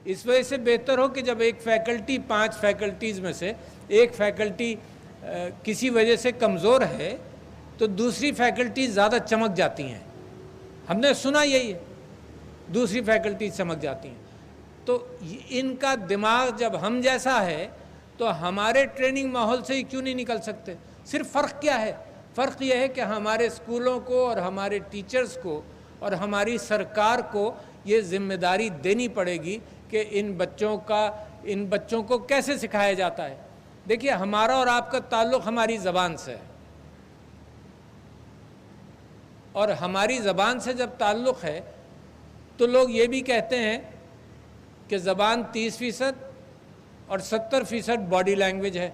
اس وجہ سے بہتر ہو کہ جب ایک فیکلٹی 5 فیکلٹیز میں سے ایک فیکلٹی کسی وجہ سے کمزور ہے تو دوسری فیکلٹی زیادہ چمک جاتی ہیں. ہم نے سنا یہی ہے, دوسری فیکلٹی چمک جاتی ہیں. تو ان کا دماغ جب ہم جیسا ہے تو ہمارے ٹریننگ ماحول سے ہی کیوں نہیں نکل سکتے؟ صرف فرق کیا ہے؟ فرق یہ ہے کہ ہمارے اسکولوں کو اور ہمارے ٹیچرز کو اور ہماری سرکار کو یہ ذمہ داری دینی پڑے گی کہ ان بچوں کو کیسے سکھایا جاتا ہے. دیکھیے, ہمارا اور آپ کا تعلق ہماری زبان سے ہے, اور ہماری زبان سے جب تعلق ہے تو لوگ یہ بھی کہتے ہیں کہ زبان 30% اور 70% باڈی لینگویج ہے.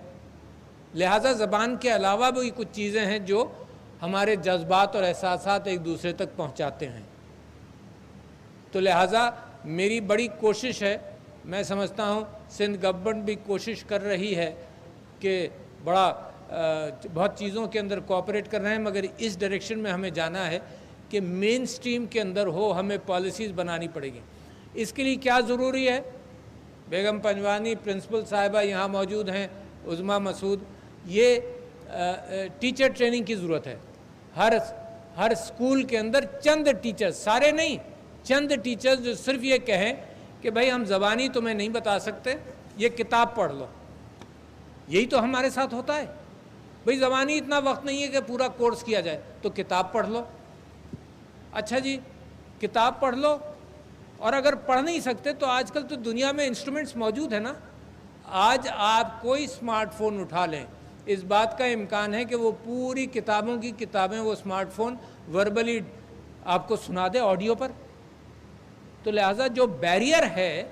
لہٰذا زبان کے علاوہ بھی کچھ چیزیں ہیں جو ہمارے جذبات اور احساسات ایک دوسرے تک پہنچاتے ہیں. تو لہٰذا میری بڑی کوشش ہے, میں سمجھتا ہوں سندھ گورنمنٹ بھی کوشش کر رہی ہے کہ بہت چیزوں کے اندر کوآپریٹ کر رہے ہیں, مگر اس ڈائریکشن میں ہمیں جانا ہے کہ مین سٹریم کے اندر ہو, ہمیں پالیسیز بنانی پڑے گی. اس کے لیے کیا ضروری ہے؟ بیگم پنجوانی پرنسپل صاحبہ یہاں موجود ہیں, عظمیٰ مسعود, یہ ٹیچر ٹریننگ کی ضرورت ہے. ہر اسکول کے اندر چند ٹیچر, سارے نہیں, چند ٹیچرز جو صرف یہ کہیں کہ بھائی ہم زبانی تمہیں نہیں بتا سکتے, یہ کتاب پڑھ لو. یہی تو ہمارے ساتھ ہوتا ہے, بھائی زبانی اتنا وقت نہیں ہے کہ پورا کورس کیا جائے, تو کتاب پڑھ لو. اچھا جی, کتاب پڑھ لو, اور اگر پڑھ نہیں سکتے تو آج کل تو دنیا میں انسٹرومنٹس موجود ہیں نا. آج آپ کوئی اسمارٹ فون اٹھا لیں, اس بات کا امکان ہے کہ وہ پوری کتابوں کی کتابیں وہ اسمارٹ فون وربلی آپ کو سنا دے آڈیو پر. تو لہٰذا جو بیریئر ہے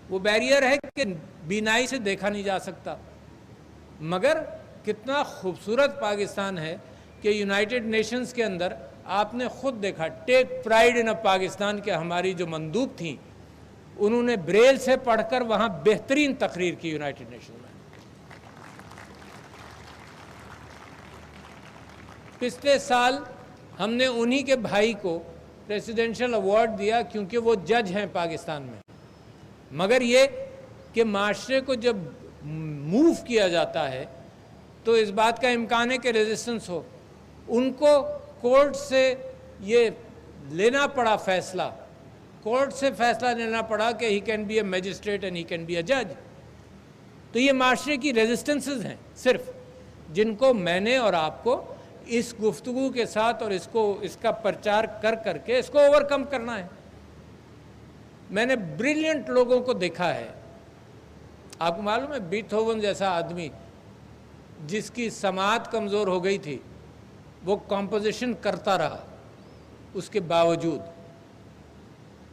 وہ بیریئر ہے کہ بینائی سے دیکھا نہیں جا سکتا. مگر کتنا خوبصورت پاکستان ہے کہ یونائٹڈ نیشنز کے اندر آپ نے خود دیکھا, ٹیک پرائیڈ ان پاکستان کے ہماری جو مندوب تھیں انہوں نے بریل سے پڑھ کر وہاں بہترین تقریر کی یونائٹڈ نیشن میں. پچھلے سال ہم نے انہی کے بھائی کو پریسیڈنشل ایوارڈ دیا کیونکہ وہ جج ہیں پاکستان میں. مگر یہ کہ معاشرے کو جب موو کیا جاتا ہے تو اس بات کا امکان ہے کہ ریزسٹنس ہو. ان کو کورٹ سے یہ لینا پڑا فیصلہ, کورٹ سے فیصلہ لینا پڑا کہ he can be a magistrate and he can be a جج. تو یہ معاشرے کی ریزسٹنسز ہیں صرف, جن کو میں نے اور آپ کو اس گفتگو کے ساتھ اور اس کا پرچار کر کر کے اس کو اوور کم کرنا ہے. میں نے بریلینٹ لوگوں کو دیکھا ہے, آپ کو معلوم ہے بیتھوون جیسا آدمی جس کی سماعت کمزور ہو گئی تھی وہ کمپوزیشن کرتا رہا اس کے باوجود.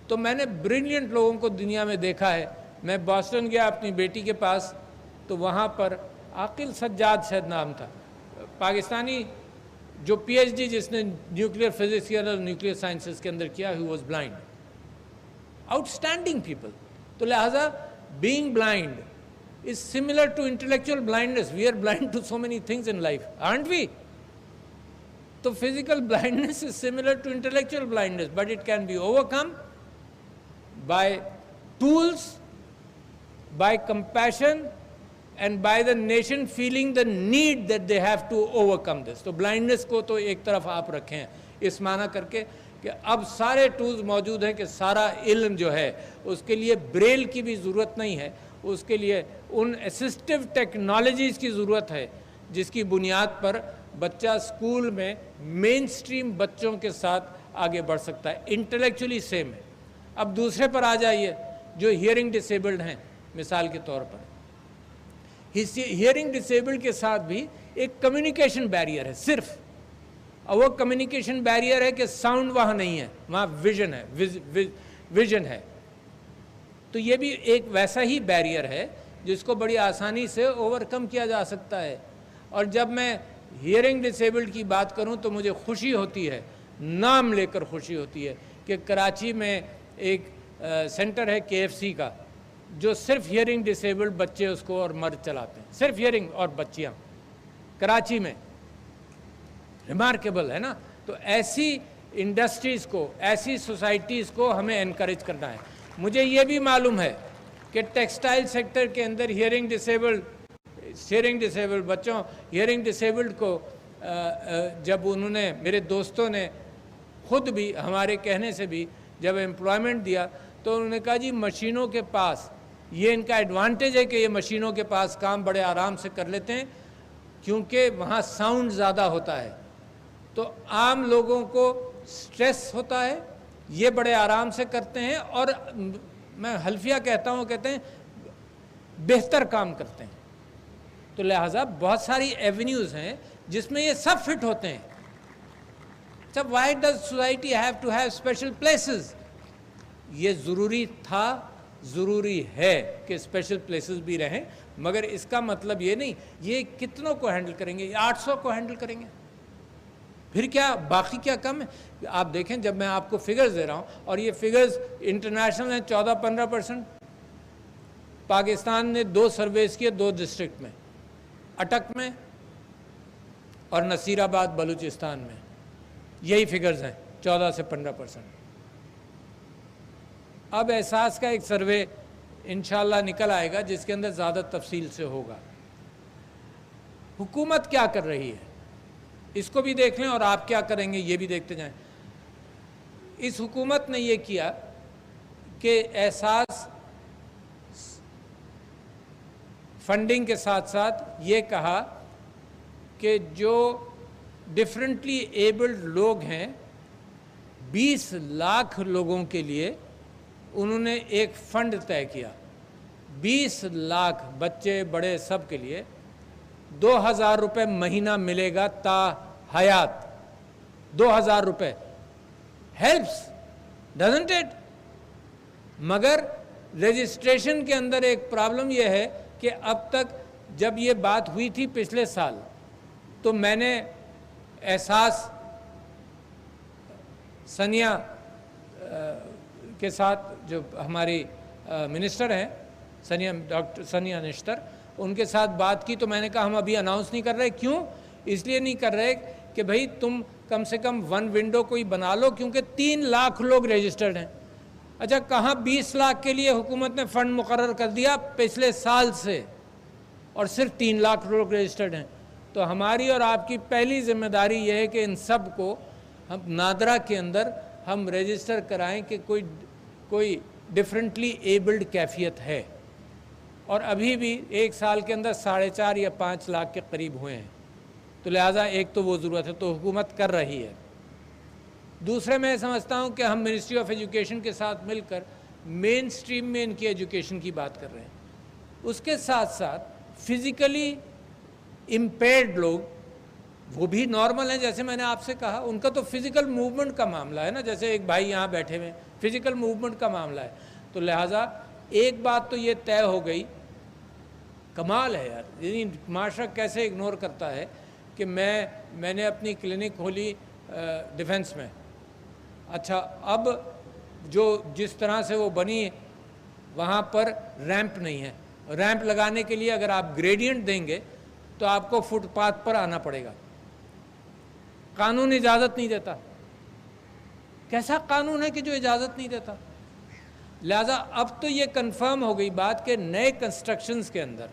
تو میں نے بریلینٹ لوگوں کو دنیا میں دیکھا ہے. میں باسٹن گیا اپنی بیٹی کے پاس, تو وہاں پر عاقل سجاد شاید نام تھا, پاکستانی جو پی ایچ ڈی جس نے نیوکلیئر فزکس اور نیوکلیئر سائنسز کے اندر کیا, he was blind. Outstanding people. تو لہٰذا being blind is similar to intellectual blindness. We are blind to so many things in life, aren't we? So physical blindness is similar to intellectual blindness, but it can be overcome by tools, by compassion, and by the nation feeling the need that they have to overcome this. تو blindness کو تو ایک طرف آپ رکھیں اس معنی کر کے کہ اب سارے ٹولز موجود ہیں کہ سارا علم جو ہے اس کے لیے بریل کی بھی ضرورت نہیں ہے, اس کے لیے ان اسسٹیو ٹیکنالوجیز کی ضرورت ہے جس کی بنیاد پر بچہ اسکول میں مین سٹریم بچوں کے ساتھ آگے بڑھ سکتا ہے. انٹلیکچولی سیم ہے. اب دوسرے پر آ جائیے جو ہیئرنگ ڈسیبلڈ ہیں. مثال کے طور پر ہیئرنگ ڈسیبلڈ کے ساتھ بھی ایک کمیونیکیشن بیریئر ہے صرف, اور وہ کمیونیکیشن بیریئر ہے کہ ساؤنڈ وہاں نہیں ہے, وہاں ویژن ہے. تو یہ بھی ایک ویسا ہی بیریئر ہے جس کو بڑی آسانی سے اوور کم کیا جا سکتا ہے. اور جب میں ہیئرنگ ڈسیبلڈ کی بات کروں تو مجھے خوشی ہوتی ہے, نام لے کر خوشی ہوتی ہے کہ کراچی میں ایک سینٹر ہے KFC کا جو صرف ہیئرنگ ڈسیبلڈ بچے اس کو اور مرد چلاتے ہیں, صرف ہیئرنگ اور بچیاں کراچی میں. ریمارکیبل ہے نا. تو ایسی انڈسٹریز کو, ایسی سوسائٹیز کو ہمیں انکریج کرنا ہے. مجھے یہ بھی معلوم ہے کہ ٹیکسٹائل سیکٹر کے اندر ہیئرنگ ڈسیبلڈ بچوں، ہیئرنگ ڈسیبلڈ کو جب انہوں نے، میرے دوستوں نے خود بھی ہمارے کہنے سے بھی جب امپلائمنٹ دیا تو انہوں نے کہا جی مشینوں کے پاس یہ ان کا ایڈوانٹیج ہے کہ یہ مشینوں کے پاس کام بڑے آرام سے کر لیتے ہیں کیونکہ وہاں ساؤنڈ زیادہ ہوتا ہے، تو عام لوگوں کو سٹریس ہوتا ہے، یہ بڑے آرام سے کرتے ہیں اور میں حلفیہ کہتا ہوں، کہتے ہیں بہتر کام کرتے ہیں. تو لہٰذا بہت ساری ایونیوز ہیں جس میں یہ سب فٹ ہوتے ہیں. So why does society have to have special places؟ یہ ضروری تھا، ضروری ہے کہ اسپیشل پلیسز بھی رہیں، مگر اس کا مطلب یہ نہیں یہ کتنوں کو ہینڈل کریں گے، 800 کو ہینڈل کریں گے، پھر کیا باقی کیا کم ہے؟ آپ دیکھیں جب میں آپ کو فگرز دے رہا ہوں اور یہ فگرز انٹرنیشنل ہیں، 14-15%. پاکستان نے 2 سرویز کیے 2 ڈسٹرکٹ میں، اٹک میں اور نصیر آباد بلوچستان میں، یہی فگرز ہیں 14 سے 15%. اب احساس کا ایک سروے انشاءاللہ نکل آئے گا جس کے اندر زیادہ تفصیل سے ہوگا. حکومت کیا کر رہی ہے اس کو بھی دیکھ لیں اور آپ کیا کریں گے یہ بھی دیکھتے جائیں. اس حکومت نے یہ کیا کہ احساس فنڈنگ کے ساتھ ساتھ یہ کہا کہ جو ڈفرینٹلی ایبلڈ لوگ ہیں 20 لاکھ لوگوں کے لیے انہوں نے ایک فنڈ طے کیا. 20 لاکھ بچے بڑے سب کے لیے 2000 روپے مہینہ ملے گا تا حیات. 2000 روپے ہیلپس ڈزنٹ اٹ؟ مگر رجسٹریشن کے اندر ایک پرابلم یہ ہے کہ اب تک جب یہ بات ہوئی تھی پچھلے سال تو میں نے احساس ثانیہ کے ساتھ جو ہماری منسٹر ہیں ڈاکٹر ثانیہ نشتر، ان کے ساتھ بات کی تو میں نے کہا ہم ابھی اناؤنس نہیں کر رہے. کیوں؟ اس لیے نہیں کر رہے کہ بھئی تم کم سے کم 1 ونڈو کوئی بنا لو کیونکہ 3 لاکھ لوگ رجسٹرڈ ہیں. اچھا کہاں 20 لاکھ کے لیے حکومت نے فنڈ مقرر کر دیا پچھلے سال سے اور صرف 3 لاکھ لوگ رجسٹرڈ ہیں. تو ہماری اور آپ کی پہلی ذمہ داری یہ ہے کہ ان سب کو ہم نادرا کے اندر ہم رجسٹر کرائیں کہ کوئی ڈفرینٹلی ایبلڈ کیفیت ہے. اور ابھی بھی 1 سال کے اندر 4.5 یا 5 لاکھ کے قریب ہوئے ہیں. تو لہٰذا ایک تو وہ ضرورت ہے تو حکومت کر رہی ہے. دوسرے میں سمجھتا ہوں کہ ہم منسٹری آف ایجوکیشن کے ساتھ مل کر مین سٹریم میں ان کی ایجوکیشن کی بات کر رہے ہیں. اس کے ساتھ ساتھ فزیکلی امپیئرڈ لوگ وہ بھی نارمل ہیں، جیسے میں نے آپ سے کہا ان کا تو فزیکل موومنٹ کا معاملہ ہے نا، جیسے ایک بھائی یہاں بیٹھے ہوئے فزیکل موومنٹ کا معاملہ ہے. تو لہٰذا ایک بات تو یہ طے ہو گئی، کمال ہے یار، یعنی معاشرہ کیسے اگنور کرتا ہے کہ میں نے اپنی کلینک کھولی ڈیفنس میں. اچھا اب جو جس طرح سے وہ بنی وہاں پر ریمپ نہیں ہے. ریمپ لگانے کے لیے اگر آپ گریڈینٹ دیں گے تو آپ کو فٹ پاتھ پر آنا پڑے گا. قانون اجازت نہیں دیتا. کیسا قانون ہے کہ جو اجازت نہیں دیتا؟ لہذا اب تو یہ کنفرم ہو گئی بات کہ نئے کنسٹرکشنز کے اندر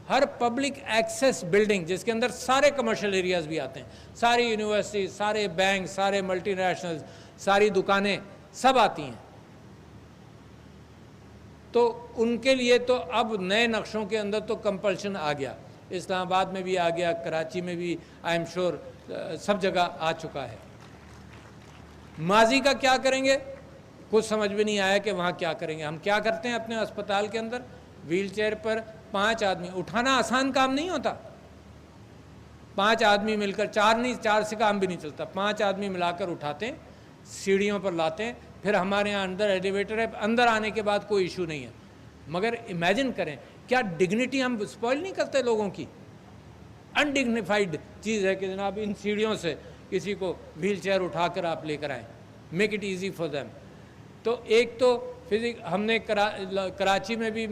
ہر پبلک ایکسیس بلڈنگ جس کے اندر سارے کمرشل ایریاز بھی آتے ہیں، ساری یونیورسٹیز، سارے بینک، سارے ملٹی نیشنلز، ساری دکانیں سب آتی ہیں، تو ان کے لیے تو اب نئے نقشوں کے اندر تو کمپلشن آ گیا. اسلام آباد میں بھی آ گیا، کراچی میں بھی آئی ایم شور سب جگہ آ چکا ہے. ماضی کا کیا کریں گے کچھ سمجھ میں نہیں آیا کہ وہاں کیا کریں گے. ہم کیا کرتے ہیں اپنے اسپتال کے اندر ویل چیئر پر 5 آدمی اٹھانا آسان کام نہیں ہوتا. 5 آدمی مل کر 4 سے کام بھی نہیں چلتا. 5 آدمی ملا کر اٹھاتے ہیں، سیڑھیوں پر لاتے ہیں، پھر ہمارے یہاں اندر ایلیویٹر ہے، اندر آنے کے بعد کوئی ایشو نہیں ہے. مگر امیجن کریں کیا ڈگنیٹی ہم اسپوائل نہیں کرتے لوگوں کی. انڈگنیفائڈ چیز ہے کہ جناب ان سیڑھیوں سے کسی کو ویل چیئر اٹھا کر آپ لے کر آئیں. Make it easy for them. تو ایک تو ہم نے کراچی میں بھی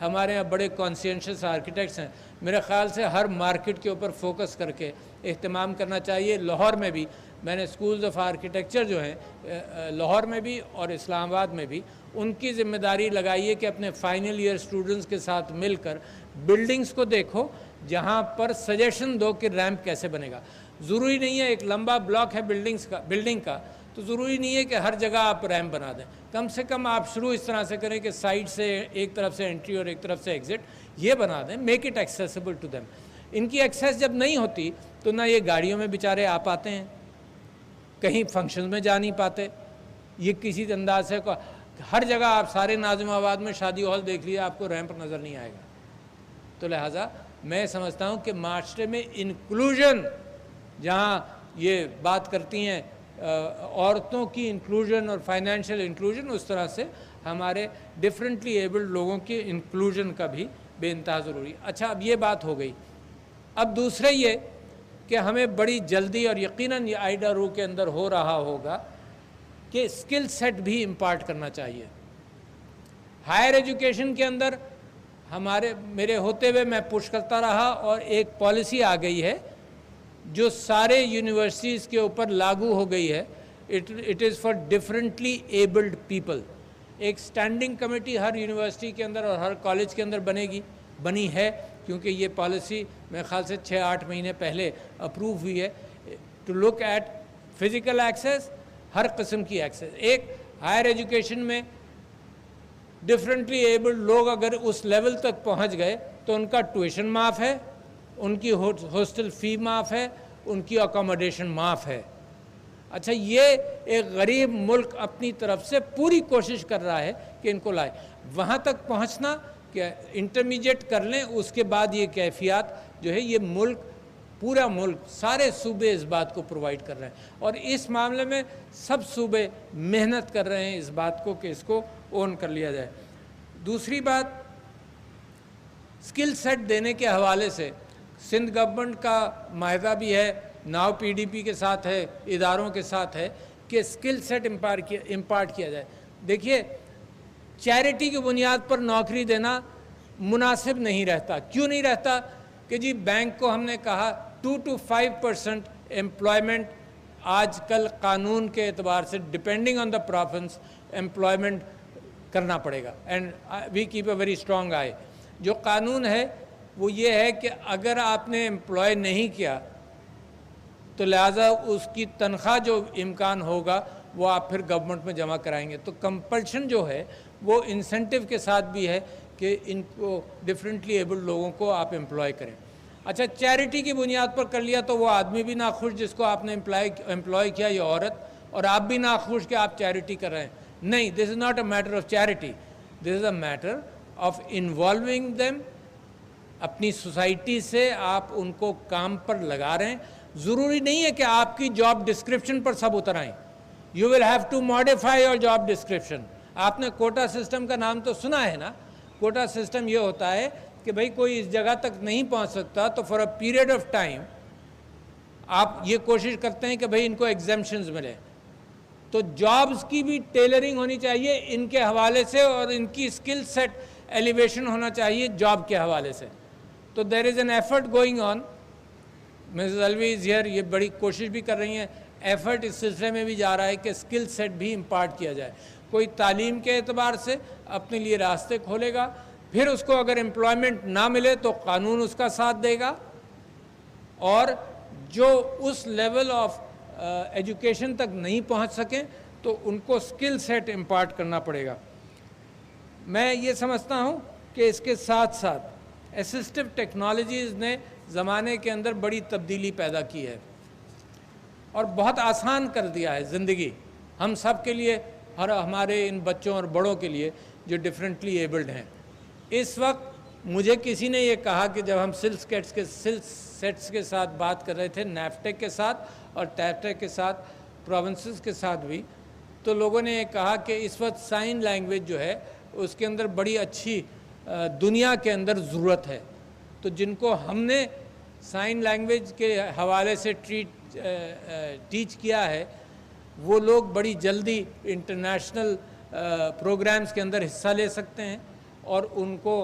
ہمارے یہاں بڑے کانسینشس آرکیٹیکٹس ہیں، میرے خیال سے ہر مارکیٹ کے اوپر فوکس کر کے اہتمام کرنا چاہیے. لاہور میں بھی میں نے سکولز آف آرکیٹیکچر جو ہیں لاہور میں بھی اور اسلام آباد میں بھی ان کی ذمہ داری لگائی ہے کہ اپنے فائنل ایئر اسٹوڈنٹس کے ساتھ مل کر بلڈنگز کو دیکھو جہاں پر سجیشن دو کہ ریمپ کیسے بنے گا. ضروری نہیں ہے ایک لمبا بلاک ہے بلڈنگ کا تو ضروری نہیں ہے کہ ہر جگہ آپ ریمپ بنا دیں. کم سے کم آپ شروع اس طرح سے کریں کہ سائڈ سے ایک طرف سے انٹری اور ایک طرف سے ایگزٹ یہ بنا دیں. Make it accessible to them. ان کی ایکسیس جب نہیں ہوتی تو نہ یہ گاڑیوں میں بیچارے آ پاتے ہیں, کہیں فنکشنز میں جا نہیں پاتے. یہ کسی انداز سے ہر جگہ آپ سارے ناظم آباد میں شادی ہال دیکھ لیے آپ کو ریمپ نظر نہیں آئے گا. تو لہٰذا میں سمجھتا ہوں کہ معاشرے میں انکلوژن, جہاں یہ بات کرتی ہیں عورتوں کی انکلوژن اور فائنینشیل انکلوژن, اس طرح سے ہمارے ڈفرینٹلی ایبلڈ لوگوں کی انکلوژن کا بھی بے انتہا ضروری. اچھا, اب یہ بات ہو گئی. اب دوسرا یہ کہ ہمیں بڑی جلدی, اور یقیناً یہ آئیڈا رو کے اندر ہو رہا ہوگا, کہ اسکل سیٹ بھی امپارٹ کرنا چاہیے. ہائر ایجوکیشن کے اندر میرے ہوتے ہوئے میں پش کرتا رہا, اور ایک پالیسی آ گئی ہے جو سارے یونیورسٹیز کے اوپر لاگو ہو گئی ہے. It is for differently abled people. ایک اسٹینڈنگ کمیٹی ہر یونیورسٹی کے اندر اور ہر کالج کے اندر بنی ہے, کیونکہ یہ پالیسی میرے خیال سے 6-8 مہینے پہلے اپروو ہوئی ہے, to look at physical access, ہر قسم کی ایکسیس. ایک ہائر ایجوکیشن میں ڈفرینٹلی ایبلڈ لوگ اگر اس لیول تک پہنچ گئے تو ان کا ٹیوشن معاف ہے, ان کی ہاسٹل فی معاف ہے, ان کی اکاموڈیشن معاف ہے. اچھا, یہ ایک غریب ملک اپنی طرف سے پوری کوشش کر رہا ہے کہ ان کو لائے. وہاں تک پہنچنا کہ انٹرمیڈیٹ کر لیں, اس کے بعد یہ کیفیات جو ہے یہ ملک, پورا ملک, سارے صوبے اس بات کو پرووائڈ کر رہے ہیں, اور اس معاملے میں سب صوبے محنت کر رہے ہیں اس بات کو کہ اس کو اون کر لیا جائے. دوسری بات, اسکل سیٹ دینے کے حوالے سے سندھ گورنمنٹ کا معاہدہ بھی ہے, ناؤ پی ڈی پی کے ساتھ ہے, اداروں کے ساتھ ہے, کہ اسکل سیٹ امپارٹ کیا جائے. دیکھیے, چیریٹی کی بنیاد پر نوکری دینا مناسب نہیں رہتا. کیوں نہیں رہتا؟ کہ جی بینک کو ہم نے کہا 2 to 5% امپلائمنٹ آج کل قانون کے اعتبار سے depending on the province employment کرنا پڑے گا. And we keep a very strong eye. جو قانون ہے وہ یہ ہے کہ اگر آپ نے امپلائی نہیں کیا تو لہٰذا اس کی تنخواہ جو امکان ہوگا وہ آپ پھر گورنمنٹ میں جمع کرائیں گے. تو کمپلشن جو ہے وہ انسینٹیو کے ساتھ بھی ہے کہ ان کو ڈفرینٹلی ایبلڈ لوگوں کو آپ امپلائی کریں. اچھا, چیریٹی کی بنیاد پر کر لیا تو وہ آدمی بھی ناخوش جس کو آپ نے امپلائی کیا, یہ عورت, اور آپ بھی ناخوش کہ آپ چیریٹی کر رہے ہیں. نہیں, this is not a matter of charity, this is a matter of involving them. اپنی سوسائٹی سے آپ ان کو کام پر لگا رہے ہیں. ضروری نہیں ہے کہ آپ کی جاب ڈسکرپشن پر سب اتر آئیں. You will have to modify your job description. آپ نے کوٹا سسٹم کا نام تو سنا ہے نا. کوٹا سسٹم یہ ہوتا ہے کہ بھئی کوئی اس جگہ تک نہیں پہنچ سکتا تو for a period of time آپ یہ کوشش کرتے ہیں کہ بھئی ان کو ایگزمپشنز ملے. تو جابز کی بھی ٹیلرنگ ہونی چاہیے ان کے حوالے سے, اور ان کی اسکل سیٹ ایلیویشن ہونا چاہیے جاب کے حوالے سے. تو there is an effort going on. Mrs Alvi is here, یہ بڑی کوشش بھی کر رہی ہیں. ایفرٹ اس سلسلے میں بھی جا رہا ہے کہ اسکل سیٹ بھی امپارٹ کیا جائے. کوئی تعلیم کے اعتبار سے اپنے لیے راستے کھولے گا, پھر اس کو اگر امپلائمنٹ نہ ملے تو قانون اس کا ساتھ دے گا, اور جو اس لیول آف ایجوکیشن تک نہیں پہنچ سکیں تو ان کو اسکل سیٹ امپارٹ کرنا پڑے گا. میں یہ سمجھتا ہوں کہ اس کے ساتھ ساتھ اسسٹو ٹیکنالوجیز نے زمانے کے اندر بڑی تبدیلی پیدا کی ہے اور بہت آسان کر دیا ہے زندگی ہم سب کے لیے, اور ہمارے ان بچوں اور بڑوں کے لیے جو ڈفرینٹلی ایبلڈ ہیں. اس وقت مجھے کسی نے یہ کہا کہ جب ہم سیٹس کے ساتھ بات کر رہے تھے, نیفٹیک کے ساتھ اور ٹیفٹیک کے ساتھ, پروونسز کے ساتھ بھی, تو لوگوں نے یہ کہا کہ اس وقت سائن لینگویج جو ہے اس کے اندر بڑی اچھی دنیا کے اندر ضرورت ہے. تو جن کو ہم نے سائن لینگویج کے حوالے سے ٹیچ کیا ہے وہ لوگ بڑی جلدی انٹرنیشنل پروگرامز کے اندر حصہ لے سکتے ہیں اور ان کو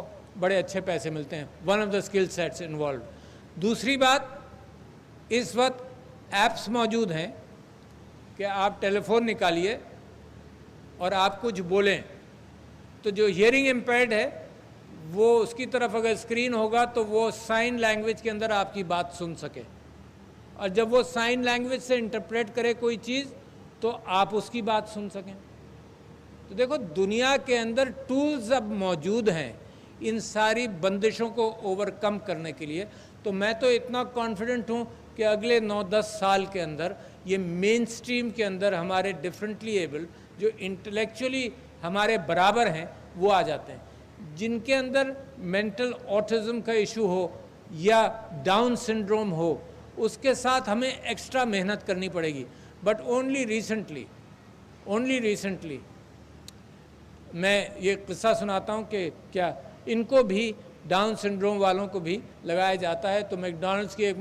بڑے اچھے پیسے ملتے ہیں. One of the skill sets involved. دوسری بات, اس وقت ایپس موجود ہیں کہ آپ ٹیلی فون نکالیے اور آپ کچھ بولیں تو جو ہیئرنگ امپیئرڈ ہے وہ اس کی طرف اگر اسکرین ہوگا تو وہ سائن لینگویج کے اندر آپ کی بات سن سکے، اور جب وہ سائن لینگویج سے انٹرپریٹ کرے کوئی چیز تو آپ اس کی بات سن سکیں۔ تو دیکھو دنیا کے اندر ٹولز اب موجود ہیں ان ساری بندشوں کو اوور کم کرنے کے لیے۔ تو میں تو اتنا کانفیڈنٹ ہوں کہ اگلے 9-10 سال کے اندر یہ مین سٹریم کے اندر ہمارے ڈفرینٹلی ایبل جو انٹلیکچولی ہمارے برابر ہیں وہ آ جاتے ہیں۔ جن کے اندر مینٹل آٹزم کا ایشو ہو یا ڈاؤن سنڈروم ہو اس کے ساتھ ہمیں ایکسٹرا محنت کرنی پڑے گی، بٹ اونلی ریسنٹلی میں یہ قصہ سناتا ہوں کہ کیا ان کو بھی ڈاؤن سنڈروم والوں کو بھی لگایا جاتا ہے۔ تو میکڈونلڈس کی ایک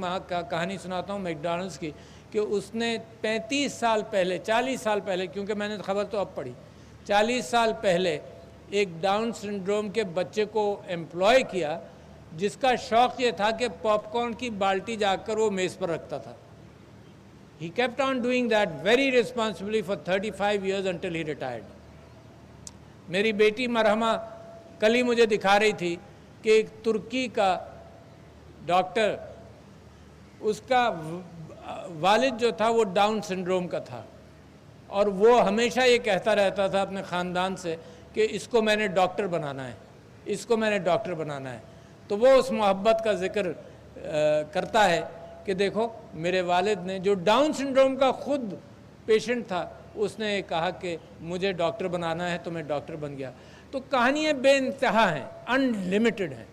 کہانی سناتا ہوں میکڈونلڈس کی، کہ اس نے 35 سال پہلے 40 سال پہلے، کیونکہ میں نے خبر تو اب پڑھی، 40 سال پہلے ایک ڈاؤن سنڈروم کے بچے کو ایمپلوائے کیا جس کا شوق یہ تھا کہ پاپ کارن کی بالٹی جا کر وہ میز پر رکھتا تھا۔ He kept on doing that very responsibly for 35 years until he retired. میری بیٹی مرحمہ کل ہی مجھے دکھا رہی تھی کہ ایک ترکی کا ڈاکٹر، اس کا والد جو تھا وہ ڈاؤن سنڈروم کا تھا، اور وہ ہمیشہ یہ کہتا رہتا تھا اپنے خاندان سے کہ اس کو میں نے ڈاکٹر بنانا ہے، اس کو میں نے ڈاکٹر بنانا ہے۔ تو وہ اس محبت کا ذکر کرتا ہے کہ دیکھو میرے والد نے، جو ڈاؤن سنڈروم کا خود پیشنٹ تھا، اس نے کہا کہ مجھے ڈاکٹر بنانا ہے تو میں ڈاکٹر بن گیا۔ تو کہانیاں بے انتہا ہیں، ان لمیٹڈ ہیں،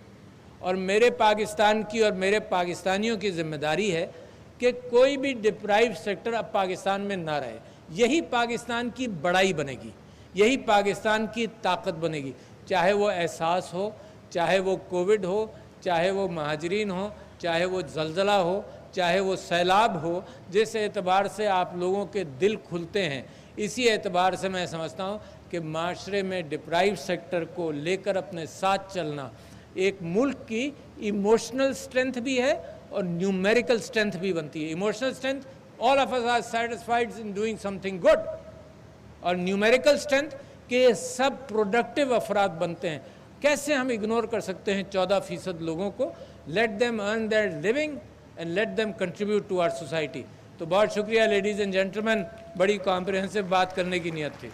اور میرے پاکستان کی اور میرے پاکستانیوں کی ذمہ داری ہے کہ کوئی بھی ڈپرائیو سیکٹر اب پاکستان میں نہ رہے۔ یہی پاکستان کی بڑائی بنے گی، یہی پاکستان کی طاقت بنے گی، چاہے وہ احساس ہو، چاہے وہ کووڈ ہو، چاہے وہ مہاجرین ہو، چاہے وہ زلزلہ ہو، چاہے وہ سیلاب ہو۔ جس اعتبار سے آپ لوگوں کے دل کھلتے ہیں، اسی اعتبار سے میں سمجھتا ہوں کہ معاشرے میں ڈپرائیو سیکٹر کو لے کر اپنے ساتھ چلنا ایک ملک کی ایموشنل سٹرینتھ بھی ہے اور نیومیریکل سٹرینتھ بھی بنتی ہے۔ Emotional strength, all of us are satisfied in doing something good، اور نیومیریکل سٹرینتھ کہ یہ سب پروڈکٹیو افراد بنتے ہیں۔ کیسے ہم اگنور کر سکتے ہیں 14% لوگوں کو؟ Let them earn their living and let them contribute to our society۔ تو بہت شکریہ لیڈیز اینڈ جینٹلمین، بڑی کمپریہنسو بات کرنے کی نیت تھی۔